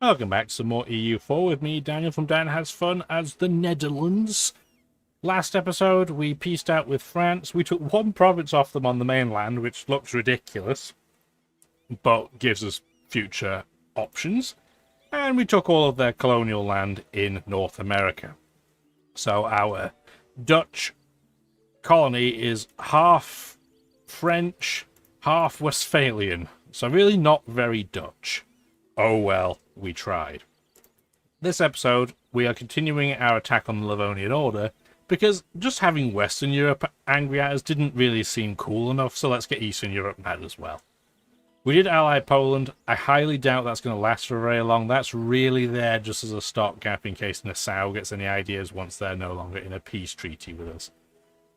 Welcome back to some more EU4 with me, Daniel from Dan Has Fun as the Netherlands. Last episode, we pieced out with France. We took one province off them on the mainland, which looks ridiculous, but gives us future options. And we took all of their colonial land in North America. So our Dutch colony is half French, half Westphalian. So really not very Dutch. Oh well, we tried. This episode, we are continuing our attack on the Livonian Order, because just having Western Europe angry at us didn't really seem cool enough, so let's get Eastern Europe mad as well. We did ally Poland. I highly doubt that's going to last for very long. That's really there just as a stopgap in case Nassau gets any ideas once they're no longer in a peace treaty with us.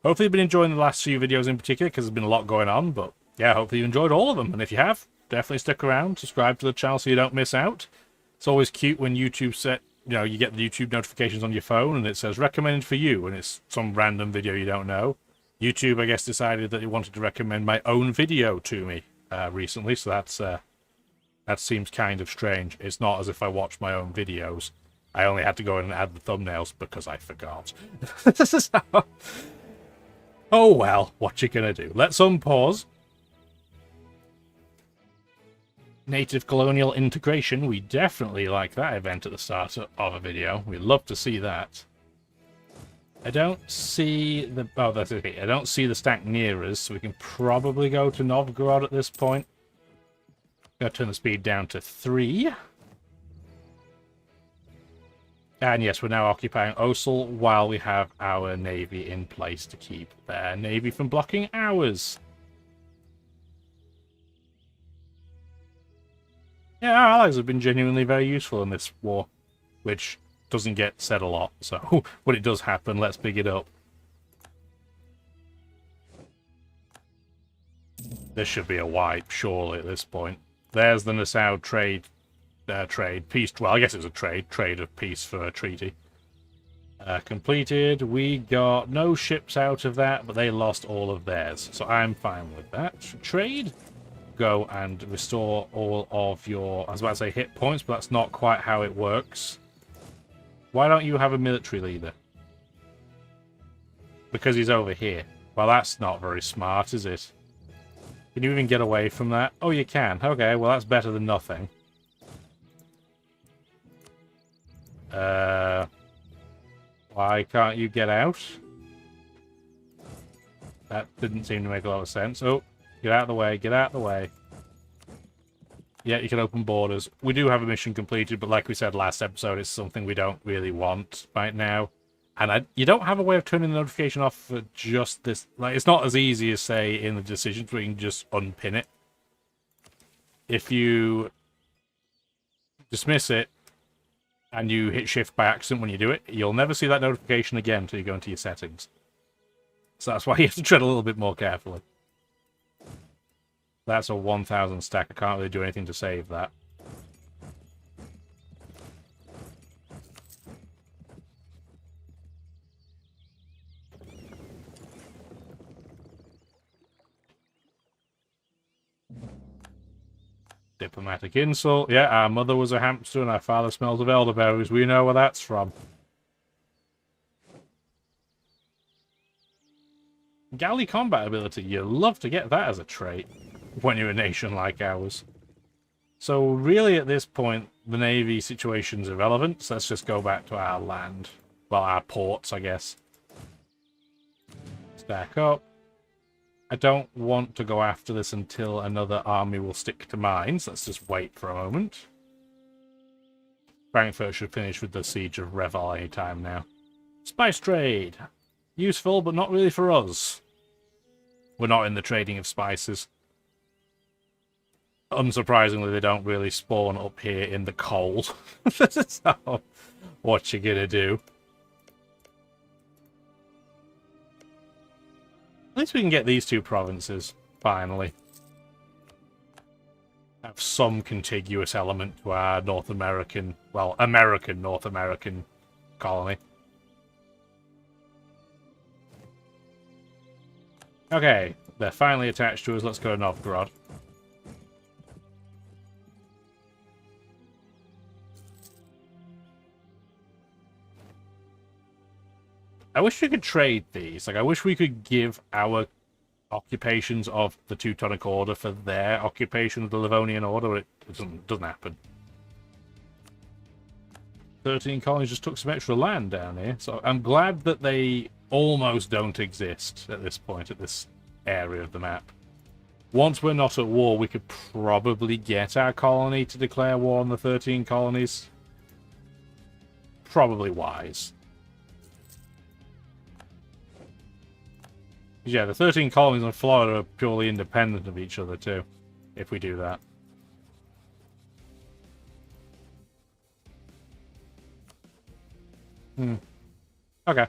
Hopefully you've been enjoying the last few videos in particular, because there's been a lot going on, but yeah, hopefully you enjoyed all of them, and if you have, definitely stick around, subscribe to the channel so you don't miss out. It's always cute when YouTube you get the YouTube notifications on your phone and it says recommended for you, and it's some random video you don't know. YouTube, I guess, decided that it wanted to recommend my own video to me recently, so that seems kind of strange. It's not as if I watch my own videos. I only had to go in and add the thumbnails because I forgot. So, oh well, what you gonna do? Let's unpause. Native colonial integration, we definitely like that event at the start of a video. We'd love to see that. I don't see the... oh, that's okay. I don't see the stack near us, so we can probably go to Novgorod at this point. Gotta turn the speed down to 3. And yes, we're now occupying Osel while we have our navy in place to keep their navy from blocking ours. Yeah, our allies have been genuinely very useful in this war, which doesn't get said a lot, so when it does happen, let's big it up. This should be a wipe, surely, at this point. There's the Nassau trade, peace, well, I guess it's a trade of peace for a treaty. Completed. We got no ships out of that, but they lost all of theirs, so I'm fine with that. Trade. Go and restore all of your, I was about to say hit points, but that's not quite how it works. Why don't you have a military leader? Because he's over here. Well, that's not very smart, is it? Can you even get away from that? Oh, you can. Okay, well, that's better than nothing. Why can't you get out? That didn't seem to make a lot of sense. Oh. Get out of the way, get out of the way. Yeah, you can open borders. We do have a mission completed, but like we said last episode, it's something we don't really want right now. And you don't have a way of turning the notification off for just this. Like, it's not as easy as, say, in the decisions where you can just unpin it. If you dismiss it, and you hit shift by accident when you do it, you'll never see that notification again until you go into your settings. So that's why you have to tread a little bit more carefully. That's a 1,000 stack. I can't really do anything to save that. Diplomatic insult. Yeah, our mother was a hamster and our father smells of elderberries. We know where that's from. Galley combat ability. You love to get that as a trait when you're a nation like ours. So really at this point, the navy situation's irrelevant, so let's just go back to our land. Well, our ports, I guess. Stack up. I don't want to go after this until another army will stick to mines. Let's just wait for a moment. Frankfurt should finish with the siege of Reval any time now. Spice trade. Useful, but not really for us. We're not in the trading of spices. Unsurprisingly, they don't really spawn up here in the cold. So, what you gonna do? At least we can get these two provinces, finally. Have some contiguous element to our North American, well, American North American colony. Okay, they're finally attached to us. Let's go to Novgorod. I wish we could trade these. Like, I wish we could give our occupations of the Teutonic Order for their occupation of the Livonian Order, but it doesn't happen. 13 colonies just took some extra land down here, so I'm glad that they almost don't exist at this point, at this area of the map. Once we're not at war, we could probably get our colony to declare war on the 13 colonies. Probably wise. Yeah, the 13 colonies in Florida are purely independent of each other, too, if we do that. Okay.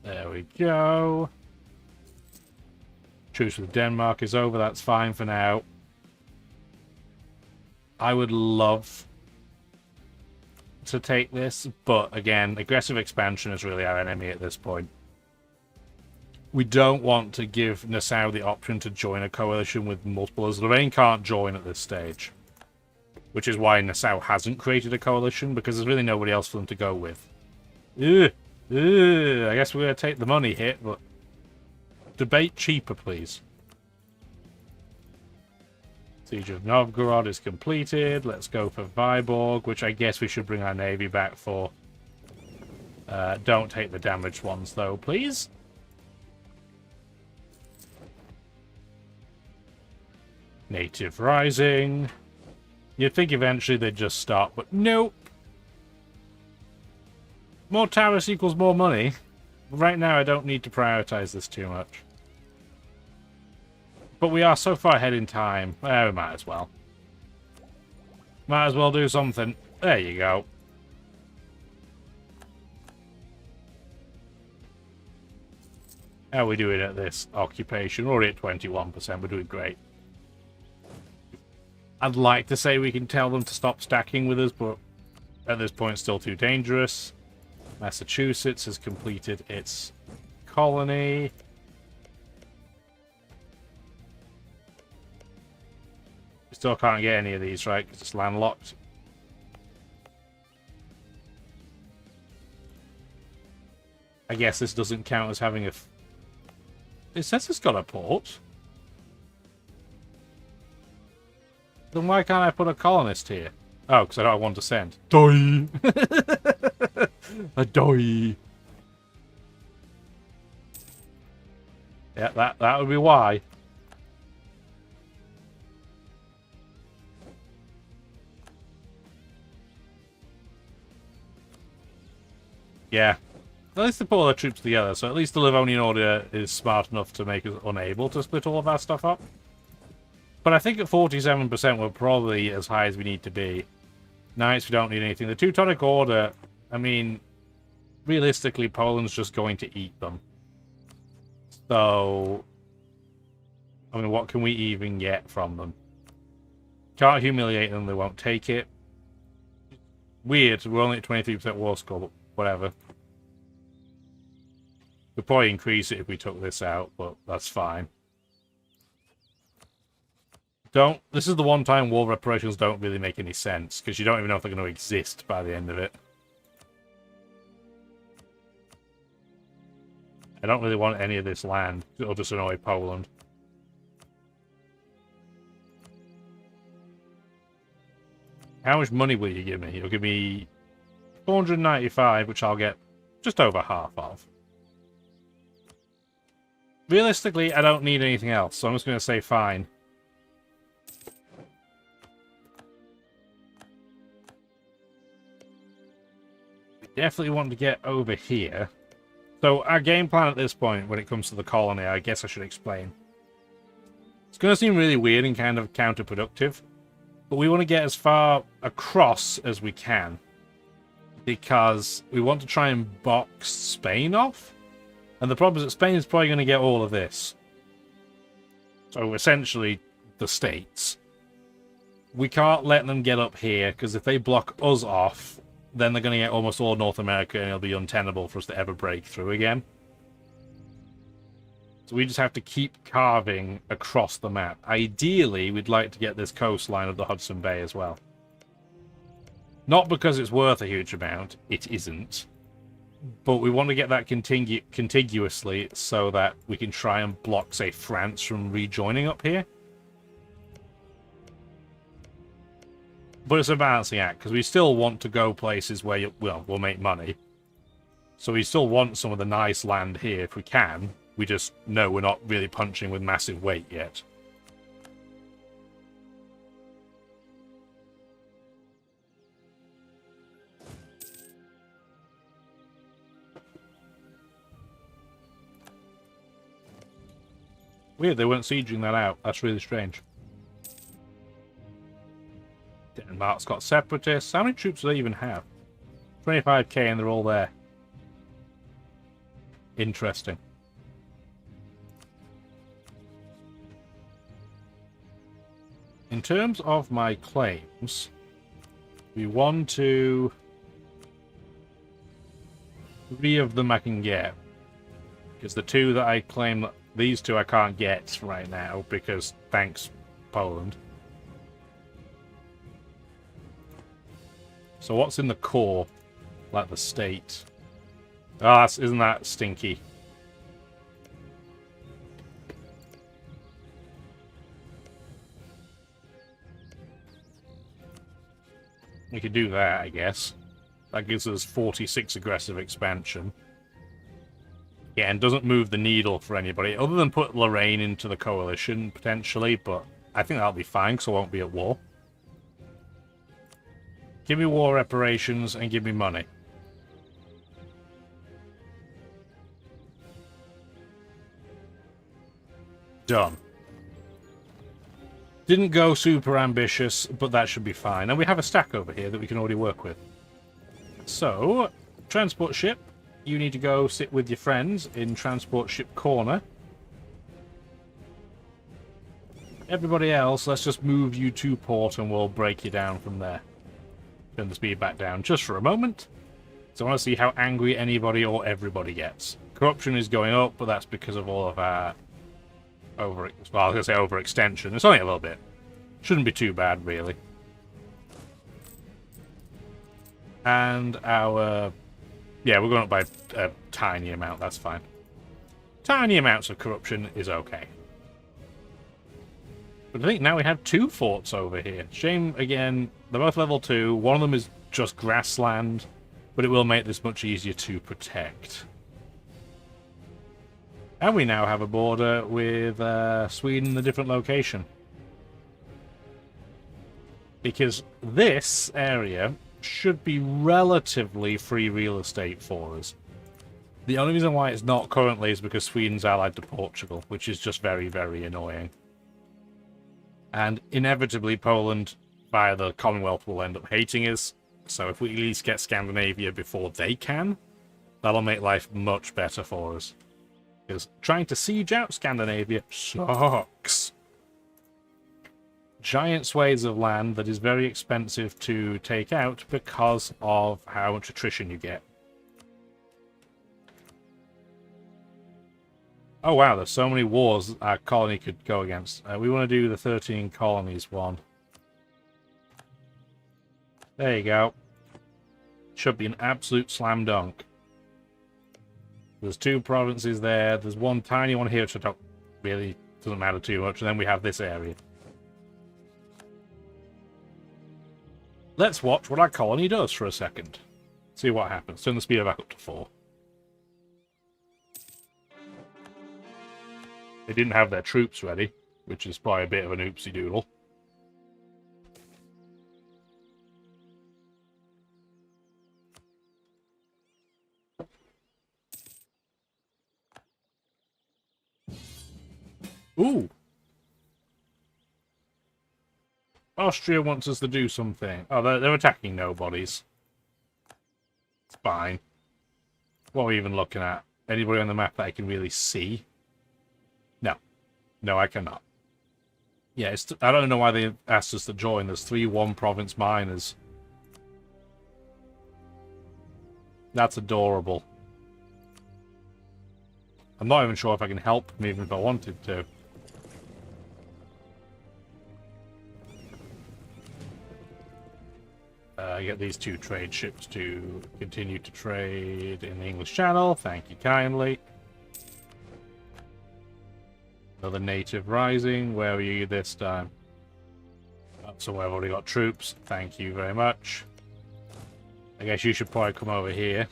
There we go. Truce with Denmark is over, that's fine for now. I would love to take this, but again, aggressive expansion is really our enemy at this point. We don't want to give Nassau the option to join a coalition with multiple, as Lorraine can't join at this stage. Which is why Nassau hasn't created a coalition, because there's really nobody else for them to go with. I guess we're going to take the money hit, but debate cheaper, please. Siege of Novgorod is completed. Let's go for Vyborg, which I guess we should bring our navy back for. Don't take the damaged ones, though, please. Native Rising. You'd think eventually they'd just stop, but nope. More tariffs equals more money. Right now I don't need to prioritize this too much. But we are so far ahead in time. We might as well. Might as well do something. There you go. How are we doing at this occupation? We're already at 21%. We're doing great. I'd like to say we can tell them to stop stacking with us, but at this point, it's still too dangerous. Massachusetts has completed its colony. We still can't get any of these, right? Because it's landlocked. I guess this doesn't count as having a... It says it's got a port. Then why can't I put a colonist here? Oh, because I don't want to send. Die! I die! Yeah, that would be why. Yeah. At least they put all their troops together, so at least the Livonian Order is smart enough to make us unable to split all of our stuff up. But I think at 47% we're probably as high as we need to be. Knights, we don't need anything. The Teutonic Order, I mean, realistically, Poland's just going to eat them. So, I mean, what can we even get from them? Can't humiliate them, they won't take it. Weird, we're only at 23% war score, but whatever. We'd probably increase it if we took this out, but that's fine. This is the one time war reparations don't really make any sense, because you don't even know if they're going to exist by the end of it. I don't really want any of this land. It'll just annoy Poland. How much money will you give me? You'll give me 495, which I'll get just over half of. Realistically, I don't need anything else, so I'm just going to say fine. Definitely want to get over here. So our game plan at this point, when it comes to the colony, I guess I should explain. It's going to seem really weird and kind of counterproductive, but we want to get as far across as we can, because we want to try and box Spain off. And the problem is that Spain is probably going to get all of this. So essentially, the States. We can't let them get up here, because if they block us off, then they're going to get almost all North America, and it'll be untenable for us to ever break through again. So we just have to keep carving across the map. Ideally, we'd like to get this coastline of the Hudson Bay as well. Not because it's worth a huge amount. It isn't. But we want to get that contiguously so that we can try and block, say, France from rejoining up here. But it's a balancing act, because we still want to go places where, we'll make money. So we still want some of the nice land here if we can. We just know we're not really punching with massive weight yet. Weird, they weren't sieging that out. That's really strange. Denmark's got separatists. How many troops do they even have? 25k and they're all there. Interesting. In terms of my claims, we want to... 3 of them I can get. Because the 2 that I claim... These 2 I can't get right now, because thanks, Poland. So what's in the core? Like the state. Ah, isn't that stinky? We could do that, I guess. That gives us 46 aggressive expansion. Yeah, and doesn't move the needle for anybody, other than put Lorraine into the coalition, potentially, but I think that'll be fine, because I won't be at war. Give me war reparations, and give me money. Done. Didn't go super ambitious, but that should be fine. And we have a stack over here that we can already work with. So, transport ship. You need to go sit with your friends in transport ship corner. Everybody else, let's just move you to port and we'll break you down from there. Turn the speed back down just for a moment. So I want to see how angry anybody or everybody gets. Corruption is going up, but that's because of all of our I was going to say overextension. It's only a little bit. Shouldn't be too bad, really. And our... Yeah, we're going up by a tiny amount. That's fine. Tiny amounts of corruption is okay. But I think now we have 2 forts over here. Shame, again, they're both level 2. One of them is just grassland, but it will make this much easier to protect. And we now have a border with Sweden in a different location. Because this area should be relatively free real estate for us. The only reason why it's not currently is because Sweden's allied to Portugal, which is just very, very annoying. And inevitably Poland, via the Commonwealth, will end up hating us. So if we at least get Scandinavia before they can, that'll make life much better for us. Because trying to siege out Scandinavia sucks. Giant swathes of land that is very expensive to take out because of how much attrition you get. Oh wow, there's so many wars our colony could go against. We want to do the 13 colonies one. There you go. Should be an absolute slam dunk. There's 2 provinces there. There's one tiny one here, which I don't really doesn't matter too much. And then we have this area. Let's watch what our colony does for a second. See what happens. Turn the speed back up to 4. They didn't have their troops ready, which is probably a bit of an oopsie doodle. Ooh! Austria wants us to do something. Oh, they're attacking nobodies. It's fine. What are we even looking at? Anybody on the map that I can really see? No. No, I cannot. Yeah, I don't know why they asked us to join. There's 3 one-province miners. That's adorable. I'm not even sure if I can help them even if I wanted to. Get these 2 trade ships to continue to trade in the English Channel. Thank you kindly. Another native rising. Where are you this time? Oh, somewhere I've already got troops. Thank you very much. I guess you should probably come over here.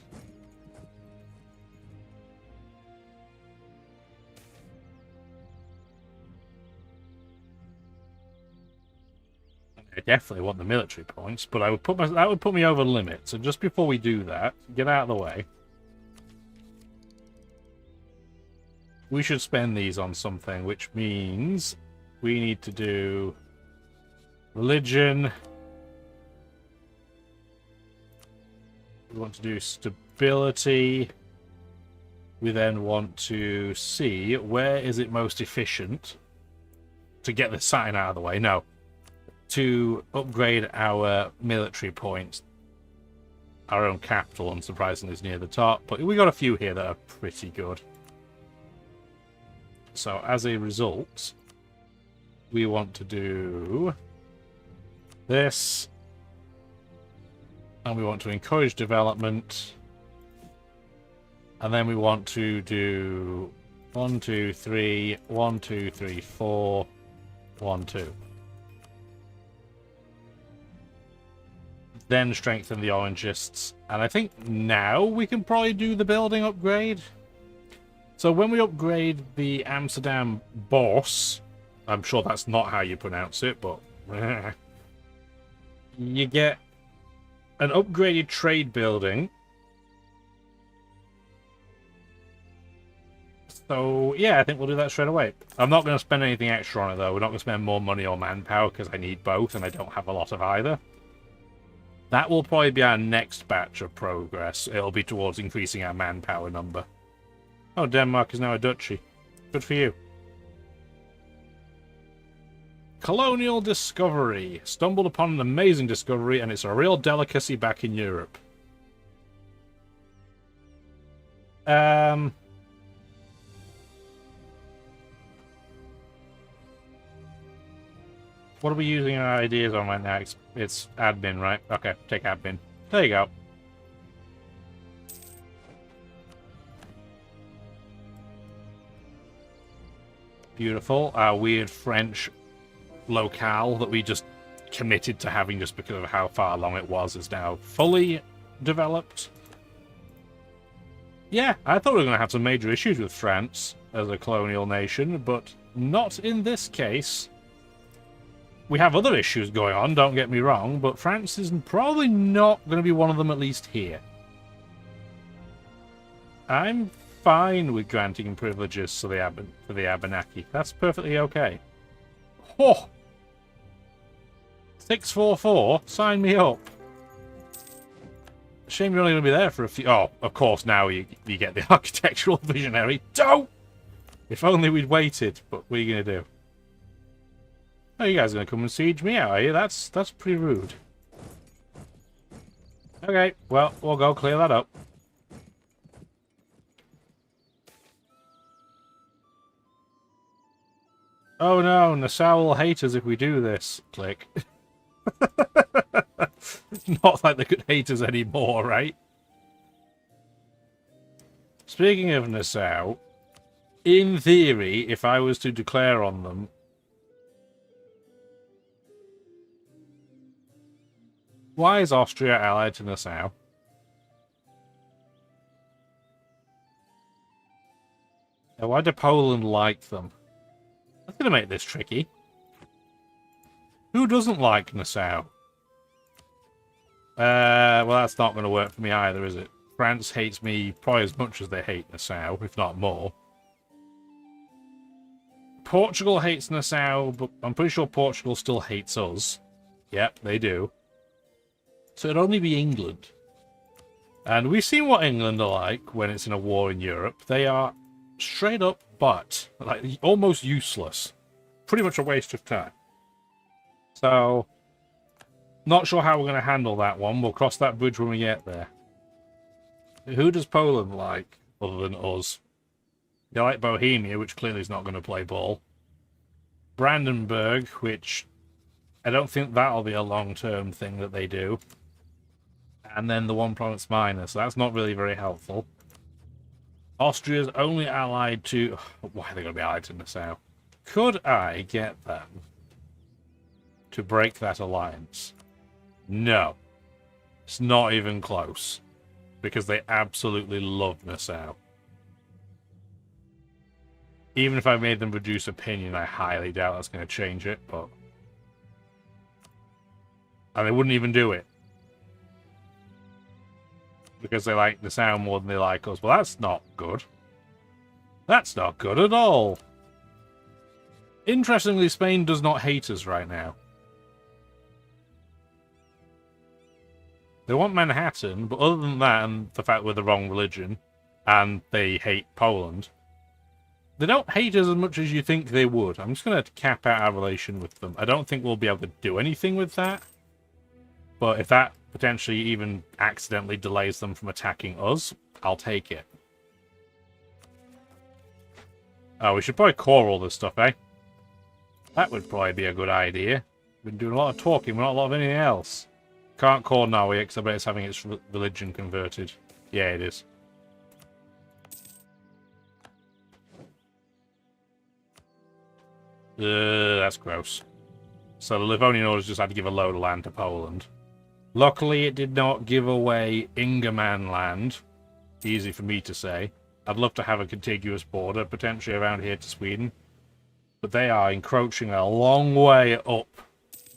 I definitely want the military points, but I would put that would put me over limit. So just before we do that, get out of the way. We should spend these on something, which means we need to do religion. We want to do stability. We then want to see where is it most efficient to get the sign out of the way. No. To upgrade our military points. Our own capital, unsurprisingly, is near the top. But we got a few here that are pretty good. So, as a result, we want to do this. And we want to encourage development. And then we want to do 1, 2, 3, 1, 2, 3, 4, 1, 2. Then strengthen the orangists. And I think now we can probably do the building upgrade. So when we upgrade the Amsterdam boss, I'm sure that's not how you pronounce it, but you get an upgraded trade building. So yeah, I think we'll do that straight away. I'm not going to spend anything extra on it though. We're not going to spend more money or manpower because I need both and I don't have a lot of either. That will probably be our next batch of progress. It'll be towards increasing our manpower number. Oh, Denmark is now a duchy. Good for you. Colonial discovery. Stumbled upon an amazing discovery, and it's a real delicacy back in Europe. What are we using our ideas on right now? It's admin, right? Okay, take admin. There you go. Beautiful. Our weird French locale that we just committed to having just because of how far along it was is now fully developed. Yeah, I thought we were going to have some major issues with France as a colonial nation, but not in this case. We have other issues going on, don't get me wrong, but France is probably not going to be one of them, at least here. I'm fine with granting privileges to the Abenaki. That's perfectly okay. Oh! 644? Sign me up. Shame you're only going to be there for a few... Oh, of course, now you get the architectural visionary. Don't! If only we'd waited, but what are you going to do? Oh, you guys are going to come and siege me out, are you? That's pretty rude. Okay, well, we'll go clear that up. Oh no, Nassau will hate us if we do this. Click. Not like they could hate us anymore, right? Speaking of Nassau, in theory, if I was to declare on them... Why is Austria allied to Nassau? Now, why do Poland like them? That's going to make this tricky. Who doesn't like Nassau? Well, that's not going to work for me either, is it? France hates me probably as much as they hate Nassau, if not more. Portugal hates Nassau, but I'm pretty sure Portugal still hates us. Yep, they do. So it'd only be England. And we've seen what England are like when it's in a war in Europe. They are straight up but like almost useless. Pretty much a waste of time. So, not sure how we're going to handle that one. We'll cross that bridge when we get there. Who does Poland like other than us? They like Bohemia, which clearly is not going to play ball. Brandenburg, which I don't think that'll be a long-term thing that they do. And then the one province minor, so that's not really very helpful. Austria's only allied to... Why are they going to be allied to Nassau? Could I get them to break that alliance? No. It's not even close. Because they absolutely love Nassau. Even if I made them reduce opinion, I highly doubt that's going to change it, but... And they wouldn't even do it. Because they like Nassau more than they like us. Well, that's not good. That's not good at all. Interestingly, Spain does not hate us right now. They want Manhattan, but other than that, and the fact we're the wrong religion, and they hate Poland, they don't hate us as much as you think they would. I'm just going to cap out our relation with them. I don't think we'll be able to do anything with that. But if that potentially even accidentally delays them from attacking us, I'll take it. Oh, we should probably core all this stuff, eh? That would probably be a good idea. We've been doing a lot of talking, but not a lot of anything else. Can't core Norway, because I bet it's having its religion converted. Yeah, it is. That's gross. So the Livonian orders just had to give a load of land to Poland. Luckily, it did not give away Ingerman land. Easy for me to say. I'd love to have a contiguous border, potentially around here to Sweden. But they are encroaching a long way up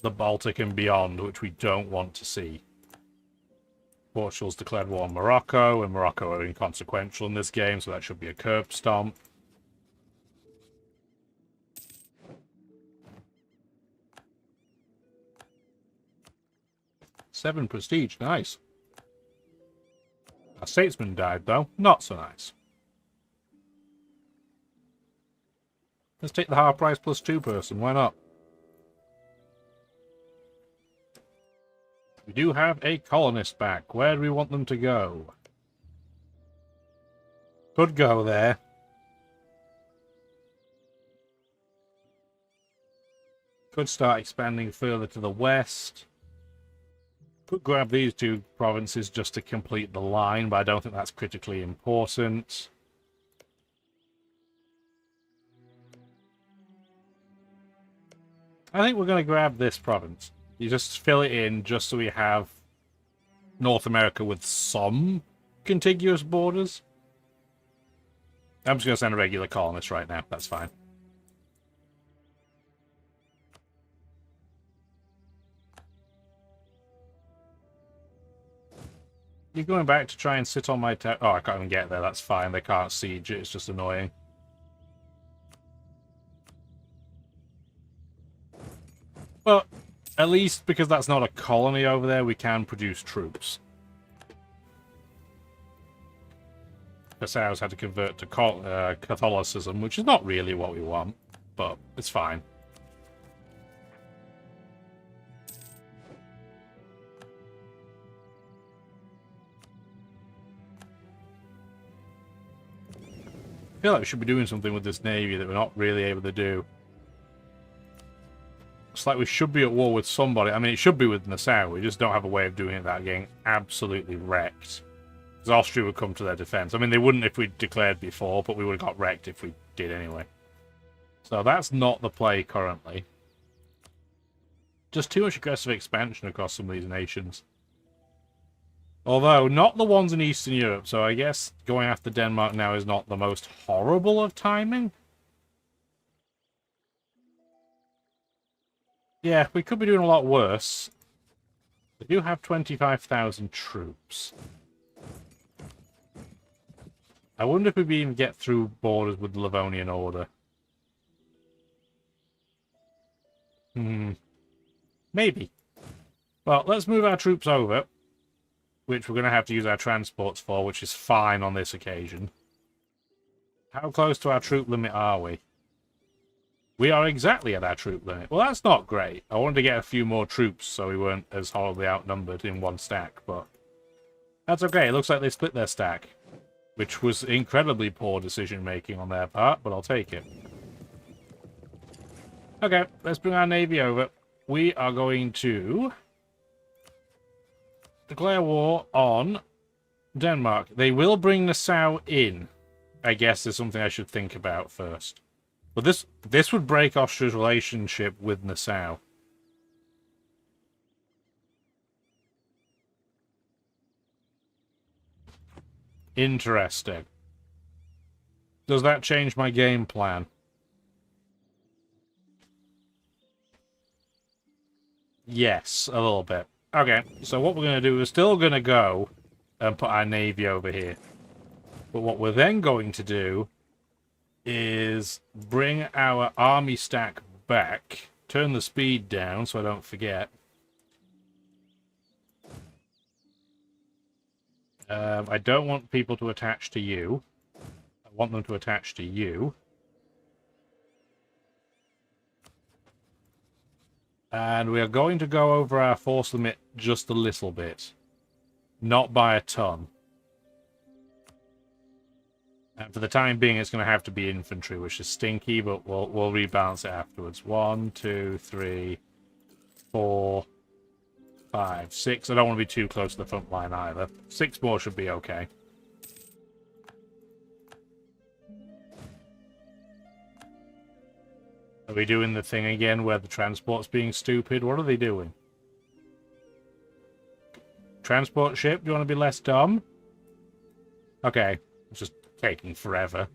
the Baltic and beyond, which we don't want to see. Portugal's declared war on Morocco, and Morocco are inconsequential in this game, so that should be a curb stomp. Seven prestige, nice. Our statesman died, though. Not so nice. Let's take the half price plus 2 person, why not? We do have a colonist back. Where do we want them to go? Could go there. Could start expanding further to the west. Could grab these 2 provinces just to complete the line, but I don't think that's critically important. I think we're going to grab this province. You just fill it in just so we have North America with some contiguous borders. I'm just going to send a regular colonist right now. That's fine. You're going back to try and sit on my tower. Oh, I can't even get there. That's fine. They can't siege it. It's just annoying. Well, at least because that's not a colony over there, we can produce troops. Nassau's had to convert to Catholicism, which is not really what we want, but it's fine. I feel like we should be doing something with this navy that we're not really able to do. It's like we should be at war with somebody. I mean, it should be with Nassau. We just don't have a way of doing it without getting absolutely wrecked. Because Austria would come to their defense. I mean, they wouldn't if we declared before, but we would have got wrecked if we did anyway. So that's not the play currently. Just too much aggressive expansion across some of these nations. Although, not the ones in Eastern Europe, so I guess going after Denmark now is not the most horrible of timing. Yeah, we could be doing a lot worse. They do have 25,000 troops. I wonder if we even get through borders with the Livonian Order. Maybe. Well, let's move our troops over, which we're going to have to use our transports for, which is fine on this occasion. How close to our troop limit are we? We are exactly at our troop limit. Well, that's not great. I wanted to get a few more troops so we weren't as horribly outnumbered in one stack, but that's okay. It looks like they split their stack. which was incredibly poor decision-making on their part, but I'll take it. Okay, let's bring our navy over. We are going to declare war on Denmark. They will bring Nassau in. I guess there's something I should think about first. But this would break Austria's relationship with Nassau. Interesting. Does that change my game plan? Yes, a little bit. Okay, so what we're going to do is still going to go and put our navy over here. But what we're then going to do is bring our army stack back, turn the speed down so I don't forget. I don't want people to attach to you. I want them to attach to you. And we are going to go over our force limit just a little bit. Not by a ton. And for the time being, it's going to have to be infantry, which is stinky, but we'll rebalance it afterwards. 1, 2, 3, 4, 5, 6. I don't want to be too close to the front line either. 6 more should be okay. Are we doing the thing again where the transport's being stupid? What are they doing? Transport ship, do you want to be less dumb? Okay, it's just taking forever.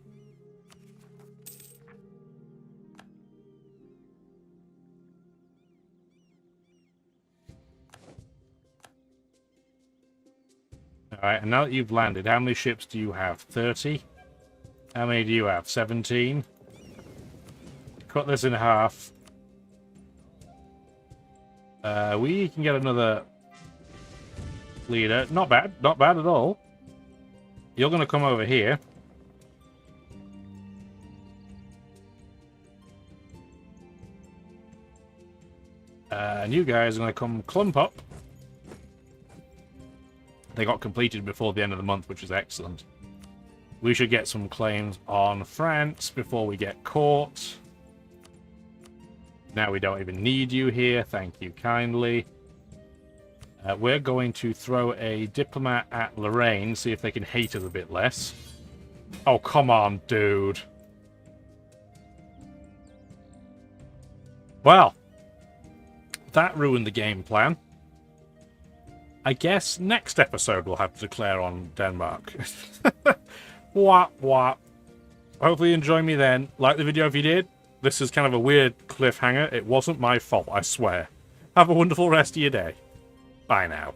Alright, and now that you've landed, how many ships do you have? 30? How many do you have? 17? Cut this in half. We can get another leader. Not bad. Not bad at all. You're going to come over here. And you guys are going to come clump up. They got completed before the end of the month, which is excellent. We should get some claims on France before we get caught. Now we don't even need you here. Thank you kindly. We're going to throw a diplomat at Lorraine, see if they can hate us a bit less. Oh, come on, dude. Well, that ruined the game plan. I guess next episode we'll have to declare on Denmark. Wah, wah. Hopefully you enjoy me then. Like the video if you did. This is kind of a weird cliffhanger. It wasn't my fault, I swear. Have a wonderful rest of your day. Bye now.